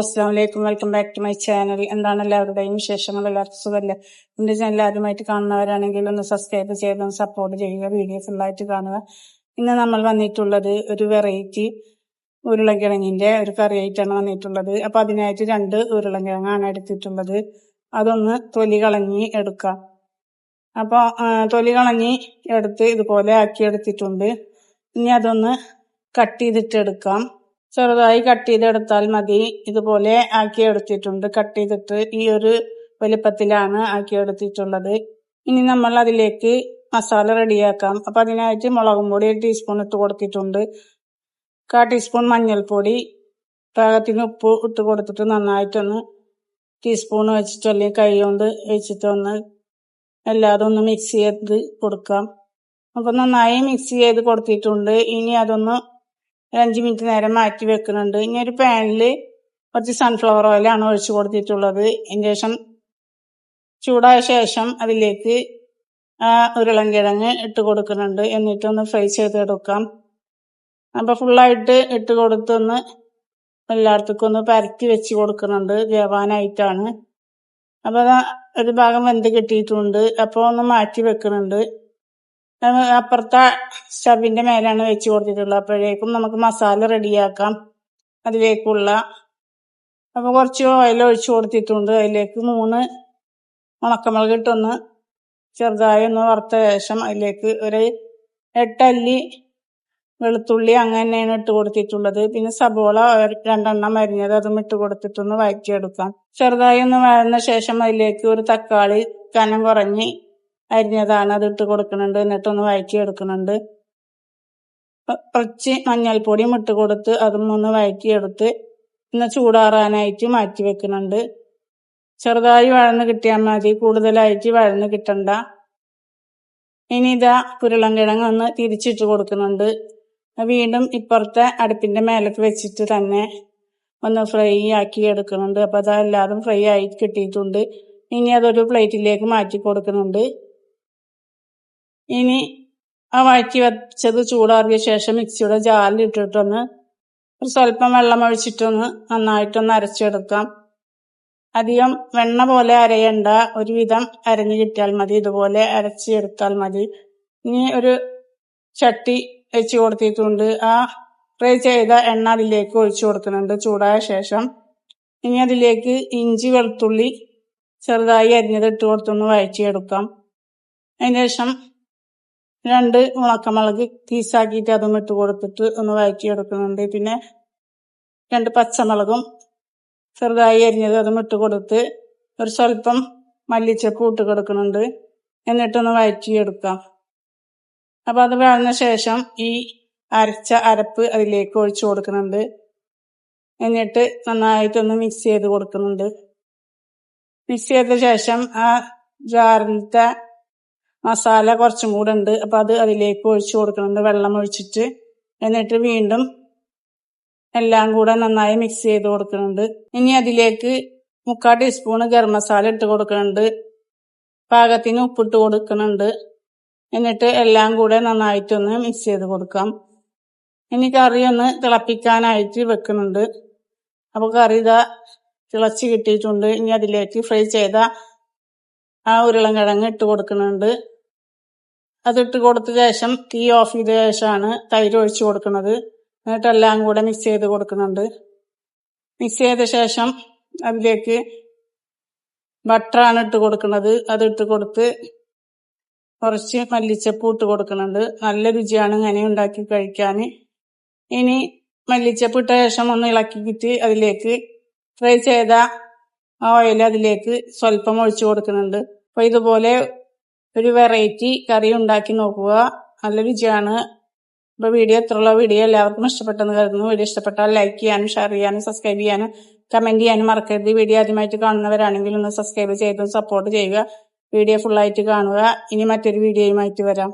അസ്സാം വലൈക്കും. Welcome back to my channel. എന്താണ് എല്ലാവരുടെയും വിശേഷങ്ങൾ? എല്ലാവർക്കും സുഖമല്ലേ? എന്റെ ചാനൽ ആദ്യമായിട്ട് കാണുന്നവരാണെങ്കിൽ ഒന്ന് സബ്സ്ക്രൈബ് ചെയ്ത് സപ്പോർട്ട് ചെയ്യുക. വീഡിയോ ഫുള്ളായിട്ട് കാണുക. ഇന്ന് നമ്മൾ വന്നിട്ടുള്ളത് ഒരു വെറൈറ്റി ഉരുളക്കിഴങ്ങിന്റെ ഒരു കറി ആയിട്ടാണ് വന്നിട്ടുള്ളത്. അപ്പൊ അതിനായിട്ട് 2 ഉരുളക്കിഴങ്ങാണ് എടുത്തിട്ടുള്ളത്. അതൊന്ന് തൊലി കളഞ്ഞി എടുക്കാം. അപ്പൊ തൊലി കളഞ്ഞി എടുത്ത് ഇതുപോലെ ആക്കി എടുത്തിട്ടുണ്ട്. ഇനി അതൊന്ന് കട്ട് ചെയ്തിട്ട് എടുക്കാം. ചെറുതായി കട്ട് ചെയ്തെടുത്താൽ മതി. ഇതുപോലെ ആക്കി എടുത്തിട്ടുണ്ട്. കട്ട് ചെയ്തിട്ട് ഈ ഒരു വലിപ്പത്തിലാണ് ആക്കി എടുത്തിട്ടുള്ളത്. ഇനി നമ്മൾ അതിലേക്ക് മസാല റെഡിയാക്കാം. അപ്പൊ അതിനായിട്ട് മുളകും പൊടി 1 ടീസ്പൂൺ ഇട്ട് കൊടുത്തിട്ടുണ്ട്. 1/4 ടീസ്പൂൺ മഞ്ഞൾപ്പൊടി, പാകത്തിന് ഉപ്പ് ഇട്ട് കൊടുത്തിട്ട് നന്നായിട്ടൊന്ന് ടീസ്പൂൺ വെച്ചിട്ട് അല്ലെങ്കിൽ കൈ കൊണ്ട് വെച്ചിട്ടൊന്ന് എല്ലാതും ഒന്ന് മിക്സ് ചെയ്ത് കൊടുക്കാം. അപ്പൊ നന്നായി മിക്സ് ചെയ്ത് കൊടുത്തിട്ടുണ്ട്. ഇനി അതൊന്ന് 5 മിനിറ്റ് നേരം മാറ്റി വെക്കുന്നുണ്ട്. ഇനി ഒരു പാനില് കുറച്ച് സൺഫ്ലവർ ഓയിലാണ് ഒഴിച്ചു കൊടുത്തിട്ടുള്ളത്. അതിന് ശേഷം ചൂടായ ശേഷം അതിലേക്ക് ഉരുളൻകിഴങ്ങ് ഇട്ട് കൊടുക്കുന്നുണ്ട്. എന്നിട്ടൊന്ന് ഫ്രൈ ചെയ്തെടുക്കാം. അപ്പൊ ഫുള്ളായിട്ട് ഇട്ട് കൊടുത്തൊന്ന് എല്ലായിടത്തേക്കും ഒന്ന് പരത്തി വെച്ച് കൊടുക്കുന്നുണ്ട്. വേവാനായിട്ടാണ്. അപ്പൊ ഒരു ഭാഗം വെന്ത് കിട്ടിയിട്ടുണ്ട്. അപ്പൊ ഒന്ന് മാറ്റി വെക്കുന്നുണ്ട്. അപ്പുറത്തെ സ്റ്റവിന്റെ മേലാണ് വെച്ച് കൊടുത്തിട്ടുള്ളത്. അപ്പോഴേക്കും നമുക്ക് മസാല റെഡിയാക്കാം. അതിലേക്കുള്ള അപ്പൊ കുറച്ച് ഓയിൽ ഒഴിച്ചു കൊടുത്തിട്ടുണ്ട്. അതിലേക്ക് 3 ഉണക്കമുളക് ഇട്ടൊന്ന് ചെറുതായി ഒന്ന് വറുത്ത ശേഷം അതിലേക്ക് ഒരു 8 അല്ലി വെളുത്തുള്ളി അങ്ങനെയാണ് ഇട്ട് കൊടുത്തിട്ടുള്ളത്. പിന്നെ സബോള 2 എണ്ണം അരിഞ്ഞത് അതും ഇട്ട് കൊടുത്തിട്ടൊന്ന് വഴറ്റിയെടുക്കാം. ചെറുതായി ഒന്ന് വഴന്ന ശേഷം അതിലേക്ക് ഒരു തക്കാളി കനം കുറഞ്ഞ് അരിഞ്ഞതാണ് അത് ഇട്ട് കൊടുക്കുന്നുണ്ട്. എന്നിട്ടൊന്ന് വഴറ്റി എടുക്കുന്നുണ്ട്. കുറച്ച് മഞ്ഞൾപ്പൊടിയും ഇട്ട് കൊടുത്ത് അതും ഒന്ന് വഴറ്റിയെടുത്ത് ഇന്ന് ചൂടാറാനായിട്ട് മാറ്റി വെക്കുന്നുണ്ട്. ചെറുതായി വഴന്ന് കിട്ടിയാൽ മതി, കൂടുതലായിട്ട് വഴന്ന് കിട്ടണ്ട. ഇനി ഇതാ ഉരുളൻകിഴങ്ങ് ഒന്ന് തിരിച്ചിട്ട് കൊടുക്കുന്നുണ്ട്. വീണ്ടും ഇപ്പുറത്തെ അടുപ്പിന്റെ മേലേക്ക് വെച്ചിട്ട് തന്നെ ഒന്ന് ഫ്രൈ ആക്കി എടുക്കുന്നുണ്ട്. അപ്പൊ അതെല്ലാതും ഫ്രൈ ആയി കിട്ടിയിട്ടുണ്ട്. ഇനി അതൊരു പ്ലേറ്റിലേക്ക് മാറ്റി കൊടുക്കുന്നുണ്ട്. ഇനി ആ വഴറ്റി വെച്ചത് ചൂടാറിയ ശേഷം മിക്സിയുടെ ജാറിൽ ഇട്ടിട്ടൊന്ന് ഒരു സ്വല്പം വെള്ളം ഒഴിച്ചിട്ടൊന്ന് നന്നായിട്ടൊന്ന് അരച്ചെടുക്കാം. അധികം വെണ്ണ പോലെ അരയണ്ട, ഒരുവിധം അരഞ്ഞു കിട്ടിയാൽ മതി. ഇതുപോലെ അരച്ചെടുത്താൽ മതി. ഇനി ഒരു ചട്ടി വെച്ച് കൊടുത്തിട്ടുണ്ട്. ആ ഫ്രൈ ചെയ്ത എണ്ണ അതിലേക്ക് ഒഴിച്ചു കൊടുക്കുന്നുണ്ട് ചൂടായ ശേഷം. ഇനി അതിലേക്ക് ഇഞ്ചി വെളുത്തുള്ളി ചെറുതായി അരിഞ്ഞത് ഇട്ട് കൊടുത്തൊന്ന് വഴറ്റിയെടുക്കാം. അതിനുശേഷം 2 ഉണക്കമുളക് പീസാക്കിയിട്ട് അതും ഇട്ട് കൊടുത്തിട്ട് ഒന്ന് വഴറ്റിയെടുക്കുന്നുണ്ട്. പിന്നെ 2 പച്ചമുളകും ചെറുതായി അരിഞ്ഞത് അതും ഇട്ട് കൊടുത്ത് ഒരു സ്വല്പം മല്ലിച്ചപ്പ് ഇട്ട് കൊടുക്കുന്നുണ്ട്. എന്നിട്ടൊന്ന് വഴറ്റിയെടുക്കാം. അപ്പൊ അത് വഴന്ന ശേഷം ഈ അരച്ച അരപ്പ് അതിലേക്ക് ഒഴിച്ചു കൊടുക്കുന്നുണ്ട്. എന്നിട്ട് നന്നായിട്ടൊന്ന് മിക്സ് ചെയ്ത് കൊടുക്കുന്നുണ്ട്. മിക്സ് ചെയ്ത ശേഷം ആ ജാറിലത്തെ മസാല കുറച്ചും കൂടെ ഉണ്ട്. അപ്പൊ അത് അതിലേക്ക് ഒഴിച്ചു കൊടുക്കുന്നുണ്ട് വെള്ളം ഒഴിച്ചിട്ട്. എന്നിട്ട് വീണ്ടും എല്ലാം കൂടെ നന്നായി മിക്സ് ചെയ്ത് കൊടുക്കുന്നുണ്ട്. ഇനി അതിലേക്ക് 3/4 ടീസ്പൂൺ ഗരം മസാല ഇട്ട് കൊടുക്കുന്നുണ്ട്. പാകത്തിന് ഉപ്പിട്ട് കൊടുക്കുന്നുണ്ട്. എന്നിട്ട് എല്ലാം കൂടെ നന്നായിട്ടൊന്ന് മിക്സ് ചെയ്ത് കൊടുക്കാം. ഇനി കറി ഒന്ന് തിളപ്പിക്കാനായിട്ട് വെക്കുന്നുണ്ട്. അപ്പൊ കറി ഇതാ തിളച്ച് കിട്ടിയിട്ടുണ്ട്. ഇനി അതിലേക്ക് ഫ്രൈ ചെയ്ത ആ ഉരുളൻകിഴങ്ങ് ഇട്ട് കൊടുക്കുന്നുണ്ട്. അതിട്ട് കൊടുത്ത ശേഷം തീ ഓഫ് ചെയ്ത ശേഷമാണ് തൈര് ഒഴിച്ചു കൊടുക്കുന്നത്. എന്നിട്ട് എല്ലാം കൂടെ മിക്സ് ചെയ്ത് കൊടുക്കുന്നുണ്ട്. മിക്സ് ചെയ്ത ശേഷം അതിലേക്ക് ബട്ടറാണ് ഇട്ട് കൊടുക്കുന്നത്. അതിട്ട് കൊടുത്ത് കുറച്ച് മല്ലിച്ചപ്പ് ഇട്ട് കൊടുക്കുന്നുണ്ട്. നല്ല രുചിയാണ് ഇങ്ങനെ ഉണ്ടാക്കി കഴിക്കാൻ. ഇനി മല്ലിച്ചപ്പ് ഇട്ട ശേഷം ഒന്ന് ഇളക്കിയിട്ട് അതിലേക്ക് ഫ്രൈ ചെയ്ത ഓയിൽ അതിലേക്ക് സ്വല്പം ഒഴിച്ചു കൊടുക്കുന്നുണ്ട്. അപ്പൊ ഇതുപോലെ ഒരു വെറൈറ്റി കറി ഉണ്ടാക്കി നോക്കുക. നല്ല രുചിയാണ്. അപ്പൊ ഇത്രയുള്ള വീഡിയോ എല്ലാവർക്കും ഇഷ്ടപ്പെട്ടെന്ന് കരുതുന്നു. വീഡിയോ ഇഷ്ടപ്പെട്ടാൽ ലൈക്ക് ചെയ്യാനും ഷെയർ ചെയ്യാനും സബ്സ്ക്രൈബ് ചെയ്യാനും കമന്റ് ചെയ്യാനും മറക്കരുത്. വീഡിയോ ആദ്യമായിട്ട് കാണുന്നവരാണെങ്കിൽ ഒന്ന് സബ്സ്ക്രൈബ് ചെയ്തും സപ്പോർട്ട് ചെയ്യുക. വീഡിയോ ഫുള്ളായിട്ട് കാണുക. ഇനി മറ്റൊരു വീഡിയോയുമായിട്ട് വരാം.